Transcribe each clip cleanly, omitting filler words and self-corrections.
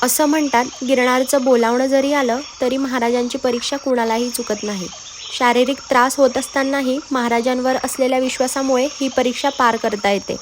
असं म्हणतात, गिरणारचं बोलावणं जरी आलं तरी महाराजांची परीक्षा कुणालाही चुकत नाही. शारीरिक त्रास होत असतानाही महाराजांवर असलेल्या विश्वासामुळे ही परीक्षा पार करता येते.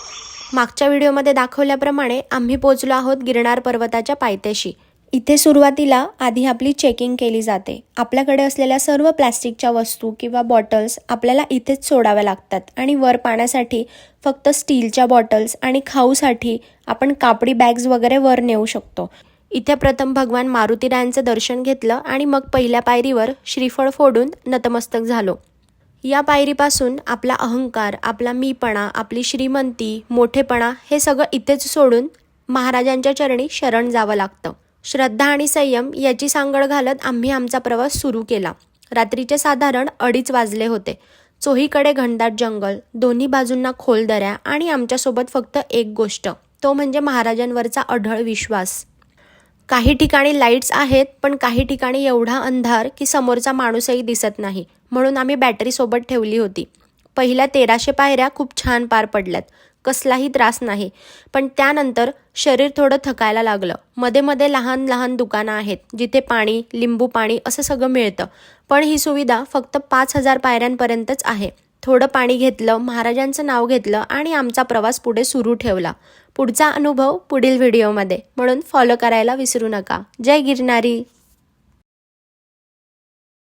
मागच्या व्हिडिओमध्ये दाखवल्याप्रमाणे आम्ही पोहोचलो आहोत गिरनार पर्वताच्या पायथ्याशी. इथे सुरुवातीला आधी आपली चेकिंग केली जाते. आपल्याकडे असलेल्या सर्व प्लॅस्टिकच्या वस्तू किंवा बॉटल्स आपल्याला इथेच सोडाव्या लागतात आणि वर पाण्यासाठी फक्त स्टीलच्या बॉटल्स आणि खाऊसाठी आपण कापडी बॅग्स वगैरे वर नेऊ शकतो. इथे प्रथम भगवान मारुतीरायांचं दर्शन घेतलं आणि मग पहिल्या पायरीवर श्रीफळ फोडून नतमस्तक झालो. या पायरीपासून आपला अहंकार, आपला मीपणा, आपली श्रीमंती, मोठेपणा हे सगळं इथेच सोडून महाराजांच्या चरणी शरण जावं लागतं. श्रद्धा आणि संयम याची सांगड घालत आम्ही आमचा प्रवास सुरू केला. रात्रीचे साधारण 2:30 वाजले होते. चोहीकडे घनदाट जंगल, दोन्ही बाजूंना खोल दऱ्या आणि आमच्यासोबत फक्त एक गोष्ट, तो म्हणजे महाराजांवरचा अढळ विश्वास. काही ठिकाणी लाईट्स आहेत, पण काही ठिकाणी एवढा अंधार की समोरचा माणूसही दिसत नाही. म्हणून आम्ही बॅटरी सोबत ठेवली होती. पहिल्या 1300 पायऱ्या खूप छान पार पडल्यात. कसलाही त्रास नाही. पण त्यानंतर शरीर थोडं थकायला लागलं. मध्ये मध्ये लहान लहान दुकानं आहेत जिथे पाणी, लिंबू पाणी असं सगळं मिळतं. पण ही सुविधा फक्त 5000 पायऱ्यांपर्यंतच आहे. थोडं पाणी घेतलं, महाराजांचं नाव घेतलं आणि आमचा प्रवास पुढे सुरू ठेवला. पुढचा अनुभव पुढील व्हिडिओमध्ये, म्हणून फॉलो करायला विसरू नका. जय गिरनारी.